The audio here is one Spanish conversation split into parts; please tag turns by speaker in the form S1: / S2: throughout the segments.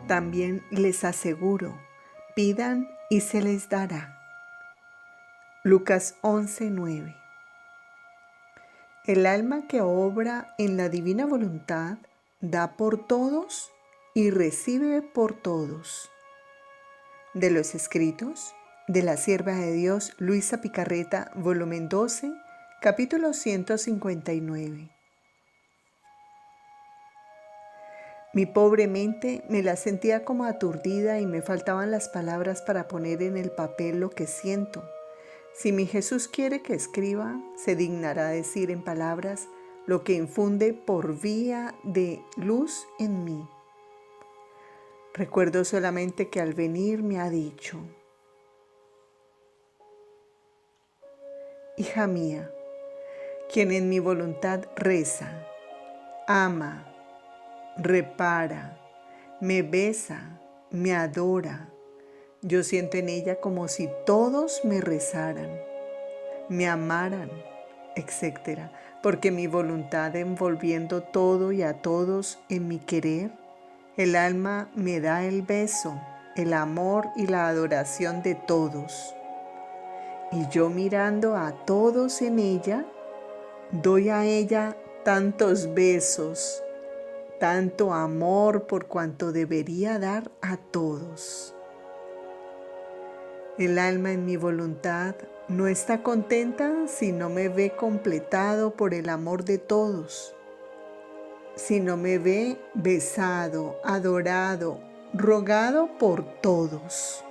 S1: También les aseguro, pidan y se les dará. Lucas 11:9. El alma que obra en la divina voluntad da por todos y recibe por todos. De los escritos de la sierva de Dios Luisa Picarreta, volumen 12, capítulo 159. Mi pobre mente me la sentía como aturdida y me faltaban las palabras para poner en el papel lo que siento. Si mi Jesús quiere que escriba, se dignará decir en palabras lo que infunde por vía de luz en mí. Recuerdo solamente que al venir me ha dicho: hija mía, quien en mi voluntad reza, ama, repara, me besa, me adora, yo siento en ella como si todos me rezaran, me amaran, etc. Porque mi voluntad envolviendo todo y a todos en mi querer, el alma me da el beso, el amor y la adoración de todos. Y yo mirando a todos en ella, doy a ella tantos besos, tanto amor por cuanto debería dar a todos. El alma en mi voluntad no está contenta si no me ve completado por el amor de todos, si no me ve besado, adorado, rogado por todos.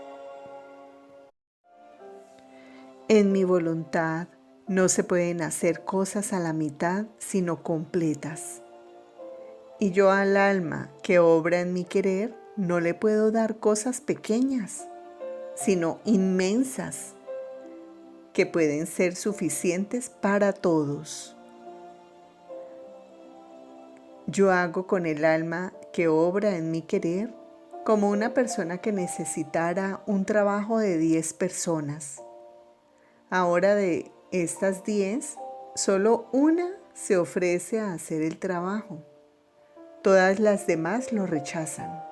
S1: En mi voluntad no se pueden hacer cosas a la mitad sino completas. Y yo al alma que obra en mi querer no le puedo dar cosas pequeñas, sino inmensas, que pueden ser suficientes para todos. Yo hago con el alma que obra en mi querer como una persona que necesitara un trabajo de 10 personas. Ahora de estas 10, solo una se ofrece a hacer el trabajo. Todas las demás lo rechazan.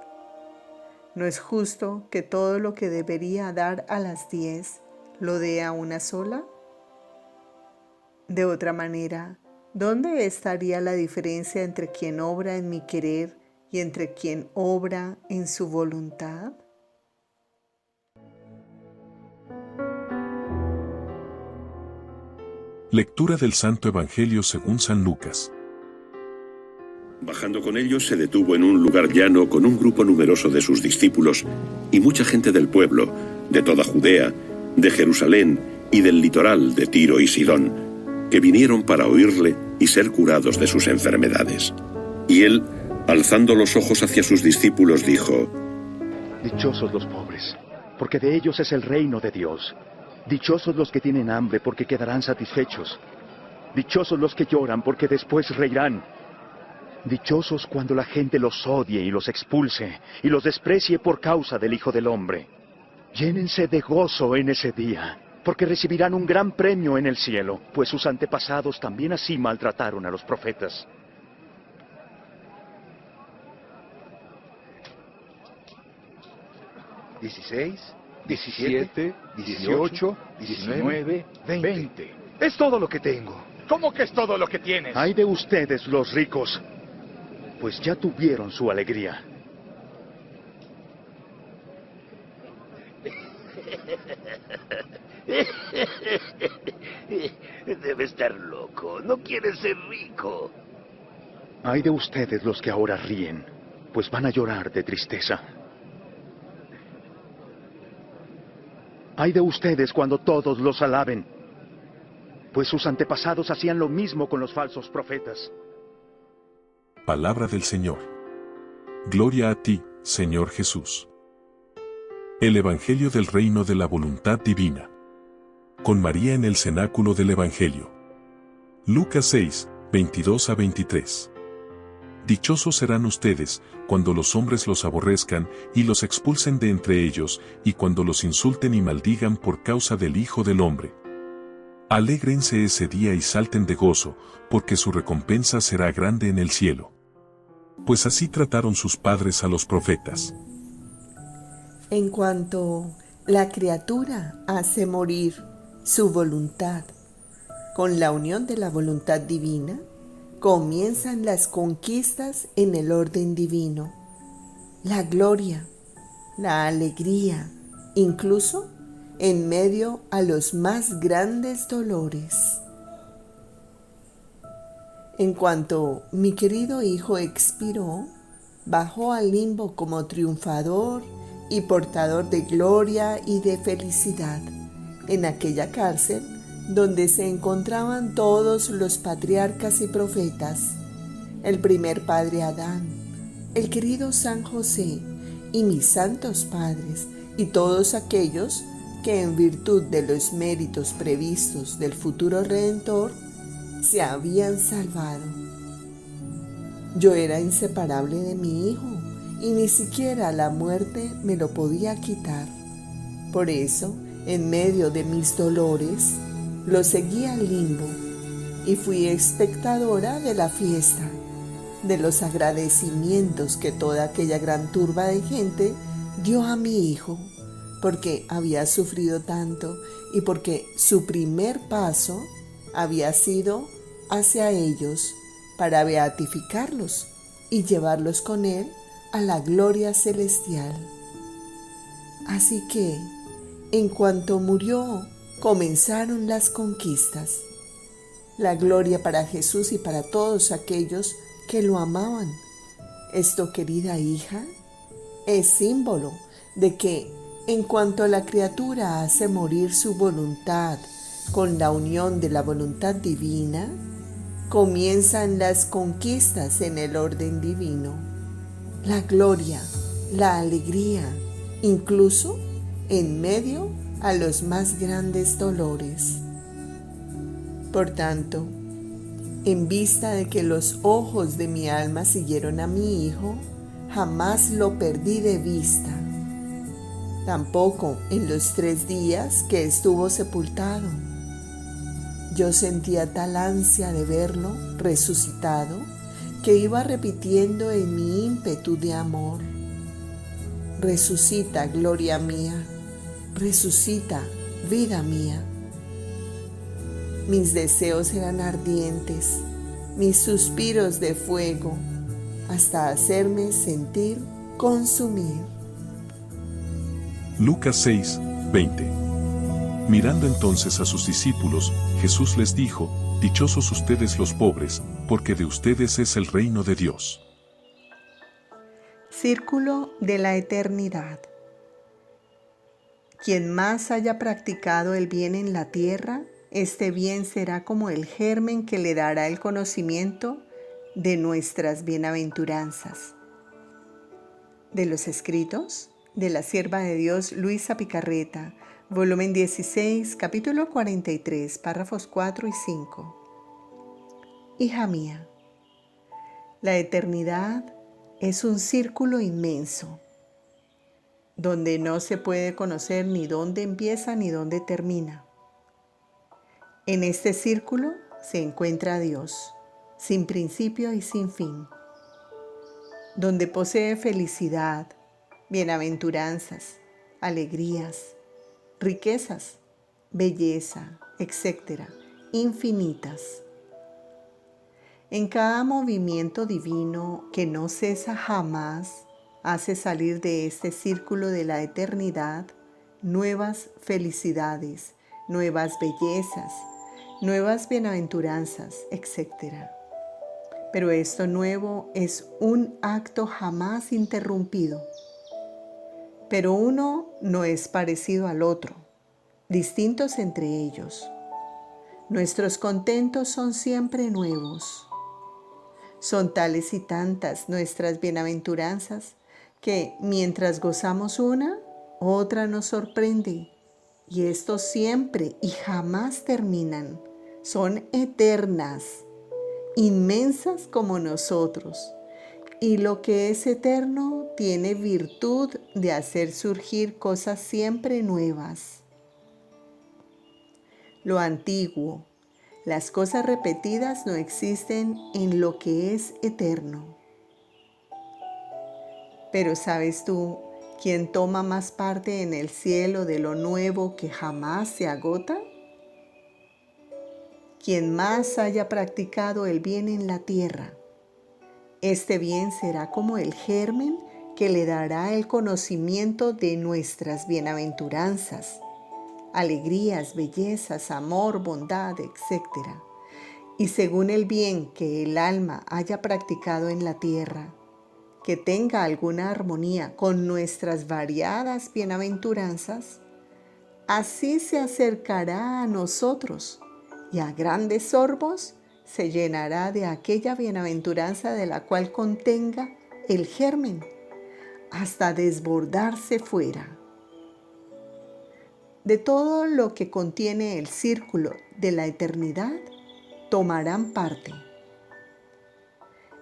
S1: ¿No es justo que todo lo que debería dar a las 10 lo dé a una sola? De otra manera, ¿dónde estaría la diferencia entre quien obra en mi querer y entre quien obra en su voluntad?
S2: Lectura del Santo Evangelio según San Lucas.
S3: Bajando con ellos, se detuvo en un lugar llano con un grupo numeroso de sus discípulos y mucha gente del pueblo, de toda Judea, de Jerusalén y del litoral de Tiro y Sidón, que vinieron para oírle y ser curados de sus enfermedades. Y él, alzando los ojos hacia sus discípulos, dijo:
S4: Dichosos los pobres, porque de ellos es el reino de Dios. Dichosos los que tienen hambre, porque quedarán satisfechos. Dichosos los que lloran, porque después reirán. Dichosos cuando la gente los odie y los expulse, y los desprecie por causa del Hijo del Hombre. Llénense de gozo en ese día, porque recibirán un gran premio en el cielo, pues sus antepasados también así maltrataron a los profetas.
S5: ¿16, 17, 18, 19, 20? Es todo lo que tengo.
S6: ¿Cómo que es todo lo que tienes?
S4: Ay de ustedes, los ricos, pues ya tuvieron su alegría.
S7: Debe estar loco. No quiere ser rico.
S4: Ay de ustedes los que ahora ríen, pues van a llorar de tristeza. Ay de ustedes cuando todos los alaben, pues sus antepasados hacían lo mismo con los falsos profetas.
S2: Palabra del Señor. Gloria a ti, Señor Jesús. El Evangelio del Reino de la Voluntad Divina. Con María en el cenáculo del Evangelio. Lucas 6, 22 a 23. Dichosos serán ustedes, cuando los hombres los aborrezcan y los expulsen de entre ellos, y cuando los insulten y maldigan por causa del Hijo del Hombre. Alégrense ese día y salten de gozo, porque su recompensa será grande en el cielo. Pues así trataron sus padres a los profetas.
S1: En cuanto la criatura hace morir su voluntad con la unión de la voluntad divina, comienzan las conquistas en el orden divino, la gloria, la alegría, incluso en medio a los más grandes dolores. En cuanto mi querido hijo expiró, bajó al limbo como triunfador y portador de gloria y de felicidad en aquella cárcel donde se encontraban todos los patriarcas y profetas, el primer padre Adán, el querido San José y mis santos padres y todos aquellos que en virtud de los méritos previstos del futuro Redentor se habían salvado. Yo era inseparable de mi hijo y ni siquiera la muerte me lo podía quitar. Por eso, en medio de mis dolores, lo seguí al limbo y fui espectadora de la fiesta, de los agradecimientos que toda aquella gran turba de gente dio a mi hijo, porque había sufrido tanto y porque su primer paso había sido hacia ellos para beatificarlos y llevarlos con él a la gloria celestial. Así que, en cuanto murió, comenzaron las conquistas. La gloria para Jesús y para todos aquellos que lo amaban. Esto, querida hija, es símbolo de que en cuanto la criatura hace morir su voluntad con la unión de la voluntad divina, comienzan las conquistas en el orden divino, la gloria, la alegría, incluso en medio a los más grandes dolores. Por tanto, en vista de que los ojos de mi alma siguieron a mi hijo, jamás lo perdí de vista. Tampoco en los 3 días que estuvo sepultado. Yo sentía tal ansia de verlo resucitado que iba repitiendo en mi ímpetu de amor: resucita, gloria mía, resucita, vida mía. Mis deseos eran ardientes, mis suspiros de fuego, hasta hacerme sentir consumir.
S2: Lucas 6, 20. Mirando entonces a sus discípulos, Jesús les dijo: Dichosos ustedes los pobres, porque de ustedes es el reino de Dios.
S1: Círculo de la eternidad. Quien más haya practicado el bien en la tierra, este bien será como el germen que le dará el conocimiento de nuestras bienaventuranzas. De los escritos de la sierva de Dios Luisa Picarreta, volumen 16, capítulo 43, párrafos 4 y 5. Hija mía, la eternidad es un círculo inmenso, donde no se puede conocer ni dónde empieza ni dónde termina. En este círculo se encuentra Dios, sin principio y sin fin, donde posee felicidad, bienaventuranzas, alegrías, riquezas, belleza, etc., infinitas. En cada movimiento divino que no cesa jamás, hace salir de este círculo de la eternidad nuevas felicidades, nuevas bellezas, nuevas bienaventuranzas, etc. Pero esto nuevo es un acto jamás interrumpido. Pero uno no es parecido al otro, distintos entre ellos. Nuestros contentos son siempre nuevos. Son tales y tantas nuestras bienaventuranzas que mientras gozamos una, otra nos sorprende. Y estos siempre y jamás terminan. Son eternas, inmensas como nosotros. Y lo que es eterno tiene virtud de hacer surgir cosas siempre nuevas. Lo antiguo, las cosas repetidas no existen en lo que es eterno. Pero ¿sabes tú ¿Quién toma más parte en el cielo de lo nuevo que jamás se agota? Quien más haya practicado el bien en la tierra, este bien será como el germen que le dará el conocimiento de nuestras bienaventuranzas, alegrías, bellezas, amor, bondad, etc. Y según el bien que el alma haya practicado en la tierra, que tenga alguna armonía con nuestras variadas bienaventuranzas, así se acercará a nosotros y a grandes sorbos se llenará de aquella bienaventuranza de la cual contenga el germen, hasta desbordarse fuera. De todo lo que contiene el círculo de la eternidad, tomarán parte.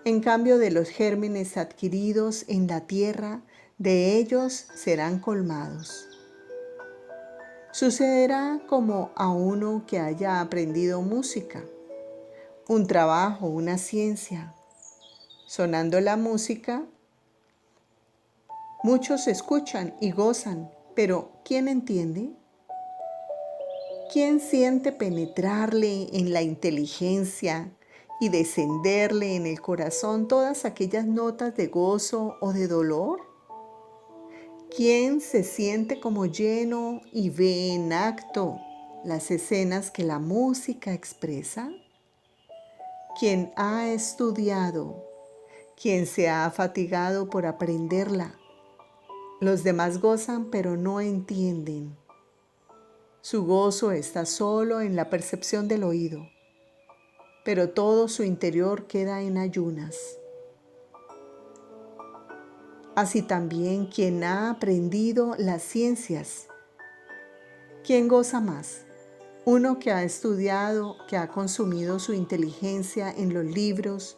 S1: En cambio de los gérmenes adquiridos en la tierra, de ellos serán colmados. Sucederá como a uno que haya aprendido música, un trabajo, una ciencia. Sonando la música, muchos escuchan y gozan, pero ¿quién entiende? ¿Quién siente penetrarle en la inteligencia y descenderle en el corazón todas aquellas notas de gozo o de dolor? ¿Quién se siente como lleno y ve en acto las escenas que la música expresa? ¿Quién ha estudiado? ¿Quién se ha fatigado por aprenderla? Los demás gozan pero no entienden. Su gozo está solo en la percepción del oído, pero todo su interior queda en ayunas. Así también quien ha aprendido las ciencias. ¿Quién goza más? Uno que ha estudiado, que ha consumido su inteligencia en los libros,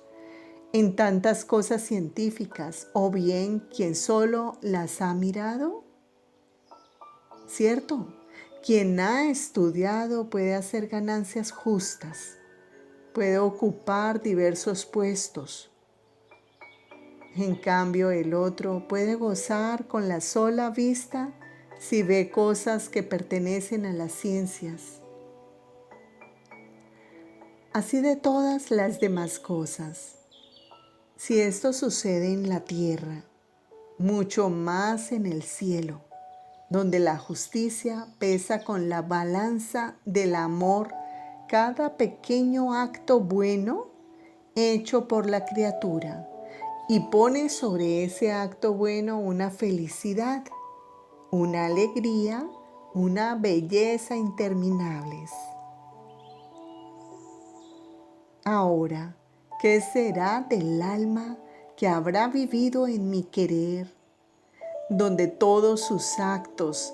S1: en tantas cosas científicas, o bien quien solo las ha mirado. ¿Cierto? Quien ha estudiado puede hacer ganancias justas, puede ocupar diversos puestos. En cambio, el otro puede gozar con la sola vista si ve cosas que pertenecen a las ciencias. Así de todas las demás cosas. Si esto sucede en la tierra, mucho más en el cielo, donde la justicia pesa con la balanza del amor cada pequeño acto bueno hecho por la criatura, y pone sobre ese acto bueno una felicidad, una alegría, una belleza interminables. Ahora, ¿qué será del alma que habrá vivido en mi querer, donde todos sus actos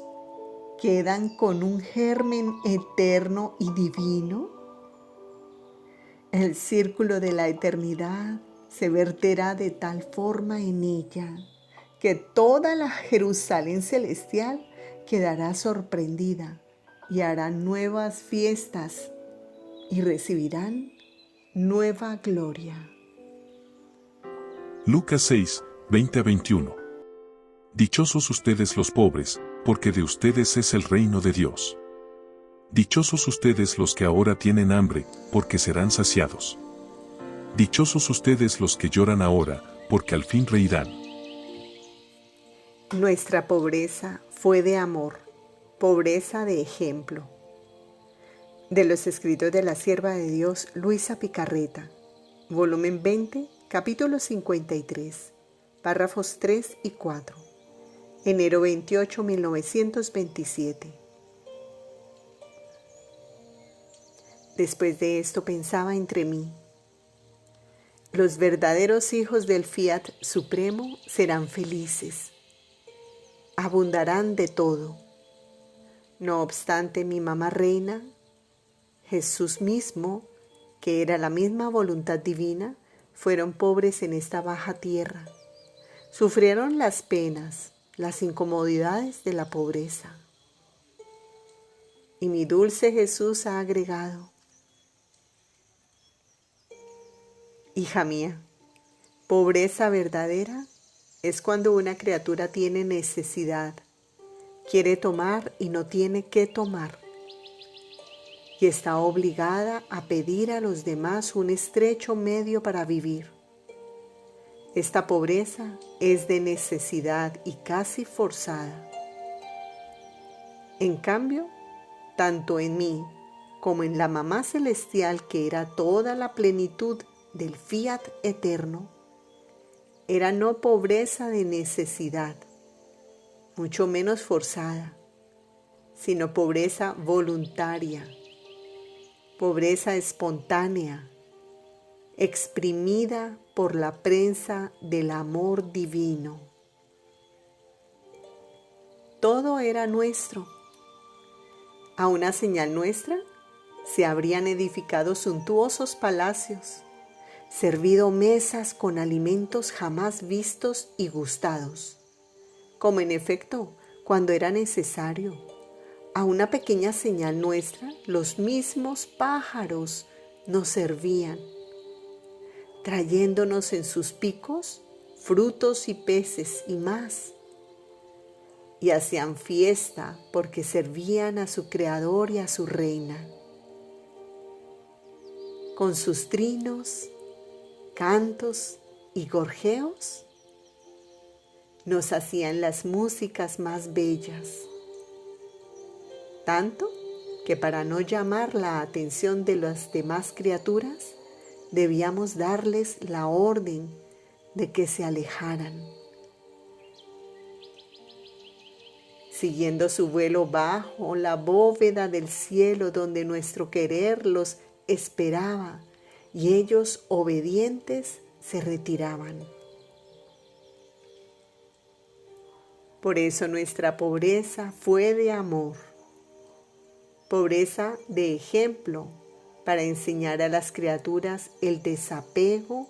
S1: quedan con un germen eterno y divino? El círculo de la eternidad se verterá de tal forma en ella que toda la Jerusalén celestial quedará sorprendida y harán nuevas fiestas y recibirán nueva gloria.
S2: Lucas 6, 20-21. Dichosos ustedes los pobres, porque de ustedes es el reino de Dios. Dichosos ustedes los que ahora tienen hambre, porque serán saciados. Dichosos ustedes los que lloran ahora, porque al fin reirán.
S1: Nuestra pobreza fue de amor, pobreza de ejemplo. De los escritos de la sierva de Dios Luisa Picarreta, volumen 20, capítulo 53, párrafos 3 y 4, enero 28, 1927. Después de esto pensaba entre mí: los verdaderos hijos del Fiat Supremo serán felices, abundarán de todo. No obstante, mi mamá reina, Jesús mismo, que era la misma voluntad divina, fueron pobres en esta baja tierra. Sufrieron las penas, las incomodidades de la pobreza. Y mi dulce Jesús ha agregado: hija mía, pobreza verdadera es cuando una criatura tiene necesidad, quiere tomar y no tiene qué tomar, y está obligada a pedir a los demás un estrecho medio para vivir. Esta pobreza es de necesidad y casi forzada. En cambio, tanto en mí como en la Mamá Celestial, que era toda la plenitud del Fiat eterno, era no pobreza de necesidad, mucho menos forzada, sino pobreza voluntaria, pobreza espontánea, exprimida por la prensa del amor divino. Todo era nuestro. A una señal nuestra se habrían edificado suntuosos palacios, servido mesas con alimentos jamás vistos y gustados, como en efecto cuando era necesario. A una pequeña señal nuestra, los mismos pájaros nos servían, trayéndonos en sus picos frutos y peces y más, y hacían fiesta porque servían a su Creador y a su Reina. Con sus trinos, cantos y gorjeos, nos hacían las músicas más bellas, tanto que para no llamar la atención de las demás criaturas, debíamos darles la orden de que se alejaran. Siguiendo su vuelo bajo la bóveda del cielo donde nuestro querer los esperaba y ellos obedientes se retiraban. Por eso nuestra pobreza fue de amor, pobreza de ejemplo para enseñar a las criaturas el desapego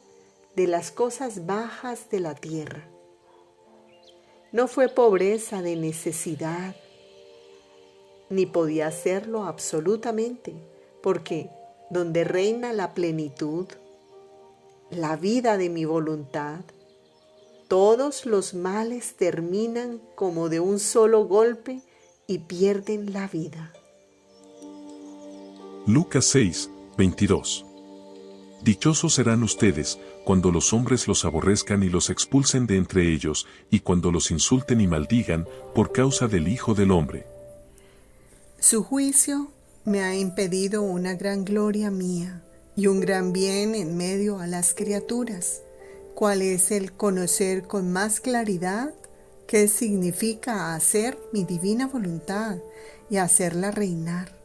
S1: de las cosas bajas de la tierra. No fue pobreza de necesidad, ni podía serlo absolutamente, porque donde reina la plenitud, la vida de mi voluntad, todos los males terminan como de un solo golpe y pierden la vida.
S2: Lucas 6, 22. Dichosos serán ustedes, cuando los hombres los aborrezcan y los expulsen de entre ellos, y cuando los insulten y maldigan, por causa del Hijo del Hombre.
S1: Su juicio me ha impedido una gran gloria mía y un gran bien en medio a las criaturas, cuál es el conocer con más claridad qué significa hacer mi divina voluntad y hacerla reinar.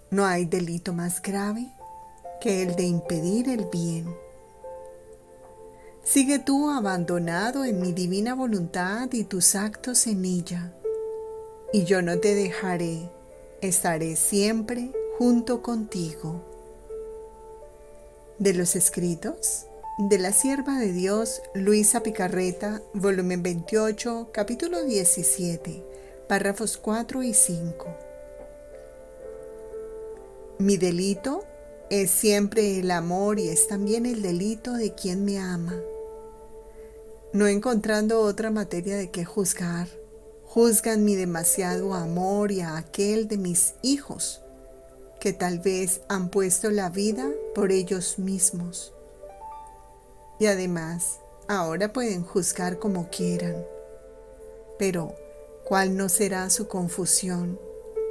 S1: No hay delito más grave que el de impedir el bien. Sigue tú abandonado en mi divina voluntad y tus actos en ella, y yo no te dejaré, estaré siempre junto contigo. De los escritos de la sierva de Dios Luisa Picarreta, volumen 28, capítulo 17, párrafos 4 y 5. Mi delito es siempre el amor y es también el delito de quien me ama. No encontrando otra materia de que juzgar, juzgan mi demasiado amor y a aquel de mis hijos, que tal vez han puesto la vida por ellos mismos. Y además, ahora pueden juzgar como quieran. Pero, ¿cuál no será su confusión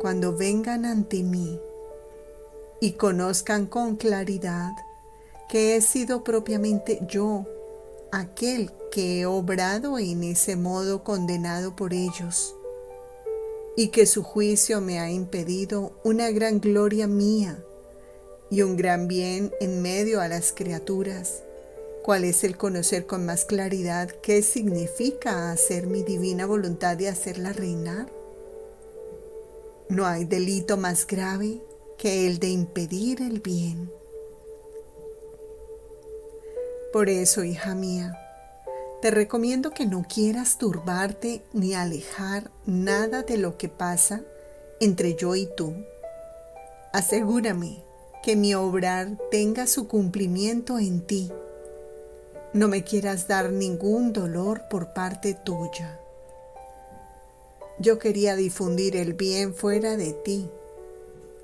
S1: cuando vengan ante mí y conozcan con claridad que he sido propiamente yo, aquel que he obrado en ese modo condenado por ellos, y que su juicio me ha impedido una gran gloria mía y un gran bien en medio a las criaturas? ¿Cuál es el conocer con más claridad qué significa hacer mi divina voluntad y hacerla reinar? No hay delito más grave que el de impedir el bien. Por eso, hija mía, te recomiendo que no quieras turbarte ni alejar nada de lo que pasa entre yo y tú. Asegúrame que mi obrar tenga su cumplimiento en ti. no me quieras dar ningún dolor por parte tuya. Yo quería difundir el bien fuera de ti,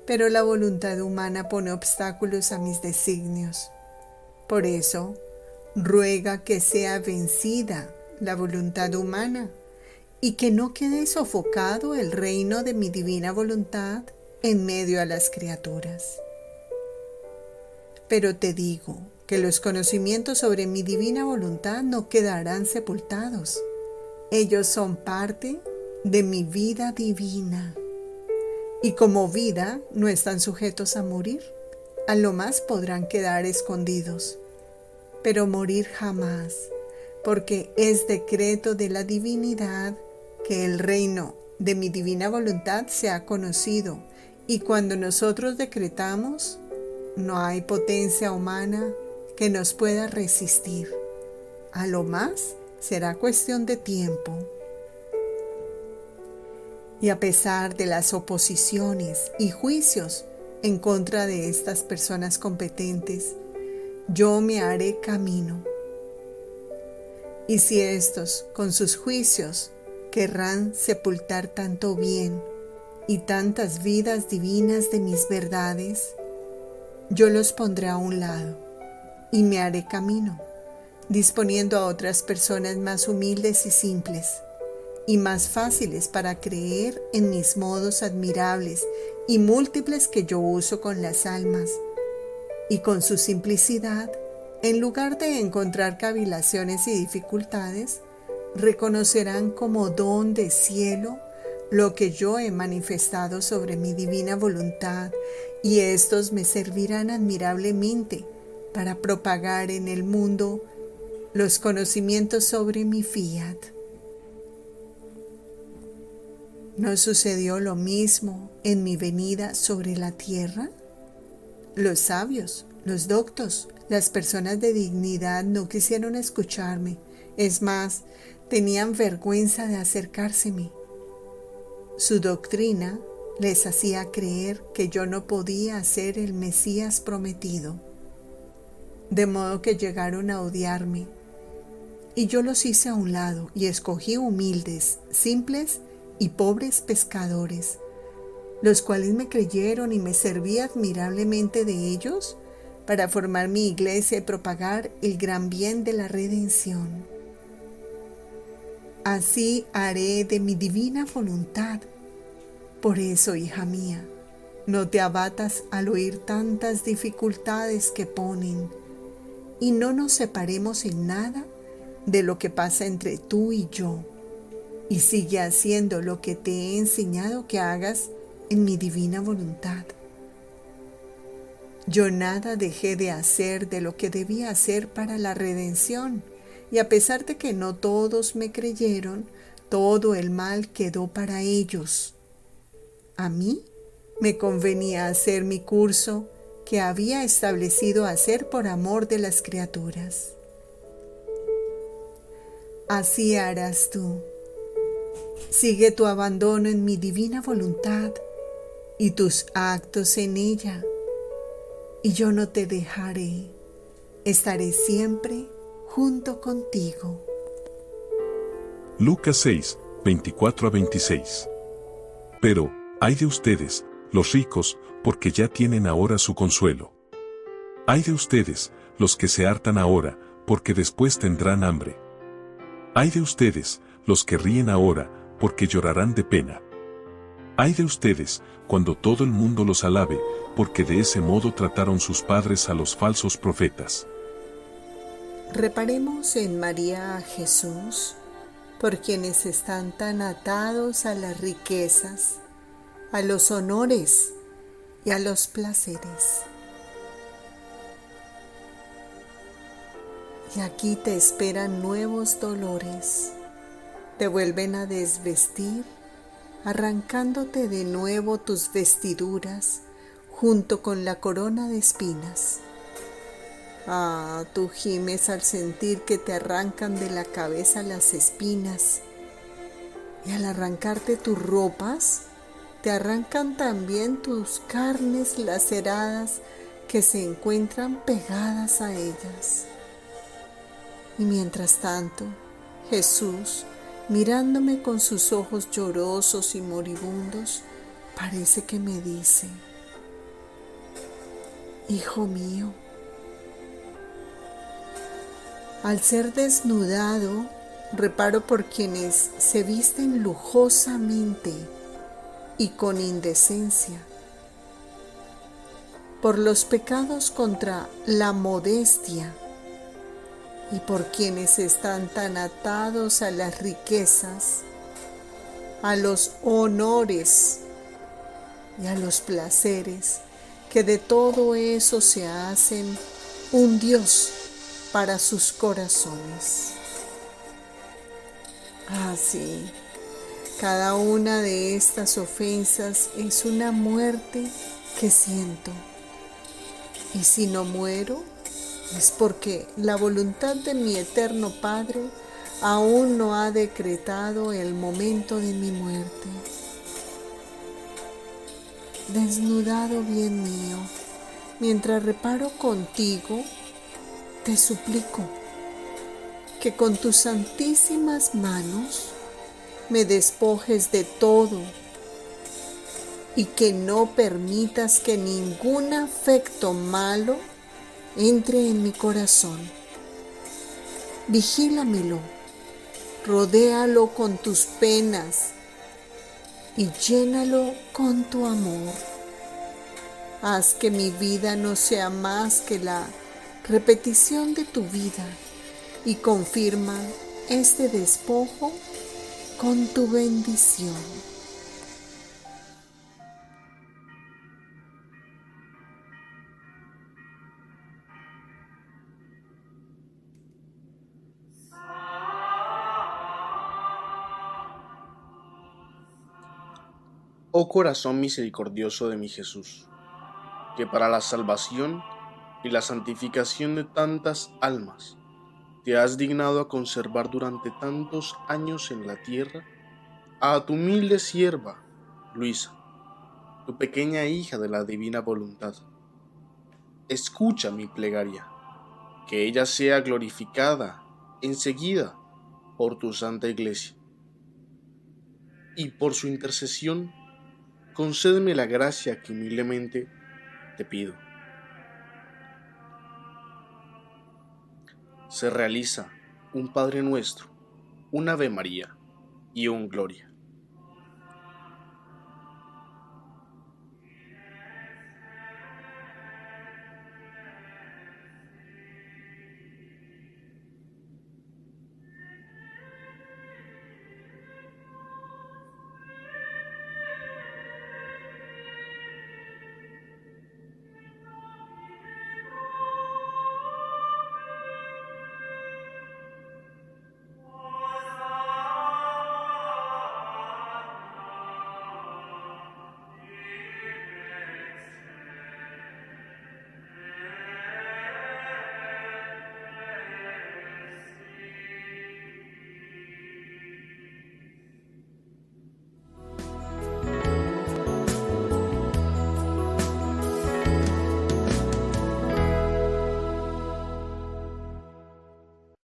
S1: pero la voluntad humana pone obstáculos a mis designios. Por eso, ruega que sea vencida la voluntad humana y que no quede sofocado el reino de mi divina voluntad en medio a las criaturas. Pero te digo que los conocimientos sobre mi divina voluntad no quedarán sepultados. Ellos son parte de mi vida divina. Y como vida no están sujetos a morir, a lo más podrán quedar escondidos, pero morir jamás, porque es decreto de la divinidad que el reino de mi divina voluntad sea conocido, y cuando nosotros decretamos, no hay potencia humana que nos pueda resistir. A lo más será cuestión de tiempo. Y a pesar de las oposiciones y juicios en contra de estas personas competentes, yo me haré camino. Y si estos, con sus juicios, querrán sepultar tanto bien y tantas vidas divinas de mis verdades, yo los pondré a un lado y me haré camino, disponiendo a otras personas más humildes y simples, y más fáciles para creer en mis modos admirables y múltiples que yo uso con las almas, y con su simplicidad, en lugar de encontrar cavilaciones y dificultades, reconocerán como don de cielo lo que yo he manifestado sobre mi divina voluntad, y estos me servirán admirablemente para propagar en el mundo los conocimientos sobre mi fiat. ¿No sucedió lo mismo en mi venida sobre la tierra? Los sabios, los doctos, las personas de dignidad no quisieron escucharme. Es más, tenían vergüenza de acercárseme. Su doctrina les hacía creer que yo no podía ser el Mesías prometido. De modo que llegaron a odiarme. Y yo los hice a un lado y escogí humildes, simples y pobres pescadores, los cuales me creyeron y me serví admirablemente de ellos para formar mi iglesia y propagar el gran bien de la redención. Así haré de mi divina voluntad. Por eso, hija mía, no te abatas al oír tantas dificultades que ponen, y no nos separemos en nada de lo que pasa entre tú y yo, y sigue haciendo lo que te he enseñado que hagas en mi divina voluntad. Yo nada dejé de hacer de lo que debía hacer para la redención, y a pesar de que no todos me creyeron, todo el mal quedó para ellos. A mí me convenía hacer mi curso que había establecido hacer por amor de las criaturas. Así harás tú. Sigue tu abandono en mi divina voluntad y tus actos en ella, y yo no te dejaré. Estaré siempre junto contigo.
S2: Lucas 6, 24-26. Pero, ay de ustedes, los ricos, porque ya tienen ahora su consuelo. Ay de ustedes, los que se hartan ahora, porque después tendrán hambre. Ay de ustedes, los que ríen ahora, porque llorarán de pena. Ay de ustedes, cuando todo el mundo los alabe, porque de ese modo trataron sus padres a los falsos profetas.
S1: Reparemos en María a Jesús, por quienes están tan atados a las riquezas, a los honores y a los placeres. Y aquí te esperan nuevos dolores. Te vuelven a desvestir, arrancándote de nuevo tus vestiduras junto con la corona de espinas. Ah, tú gimes al sentir que te arrancan de la cabeza las espinas, y al arrancarte tus ropas, te arrancan también tus carnes laceradas que se encuentran pegadas a ellas. Y mientras tanto, Jesús, mirándome con sus ojos llorosos y moribundos, parece que me dice: Hijo mío, al ser desnudado, reparo por quienes se visten lujosamente y con indecencia, por los pecados contra la modestia y por quienes están tan atados a las riquezas, a los honores y a los placeres, que de todo eso se hacen un Dios para sus corazones. Sí, cada una de estas ofensas es una muerte que siento. Y si no muero, es porque la voluntad de mi eterno Padre aún no ha decretado el momento de mi muerte. Desnudado bien mío, mientras reparo contigo, te suplico que con tus santísimas manos me despojes de todo y que no permitas que ningún afecto malo entre en mi corazón. Vigílamelo, rodéalo con tus penas y llénalo con tu amor. Haz que mi vida no sea más que la repetición de tu vida y confirma este despojo con tu bendición.
S8: Oh corazón misericordioso de mi Jesús, que para la salvación y la santificación de tantas almas te has dignado a conservar durante tantos años en la tierra a tu humilde sierva, Luisa, tu pequeña hija de la divina voluntad. Escucha mi plegaria, que ella sea glorificada enseguida por tu santa iglesia. Y por su intercesión, concédeme la gracia que humildemente te pido. Se realiza un Padre Nuestro, un Ave María y un Gloria.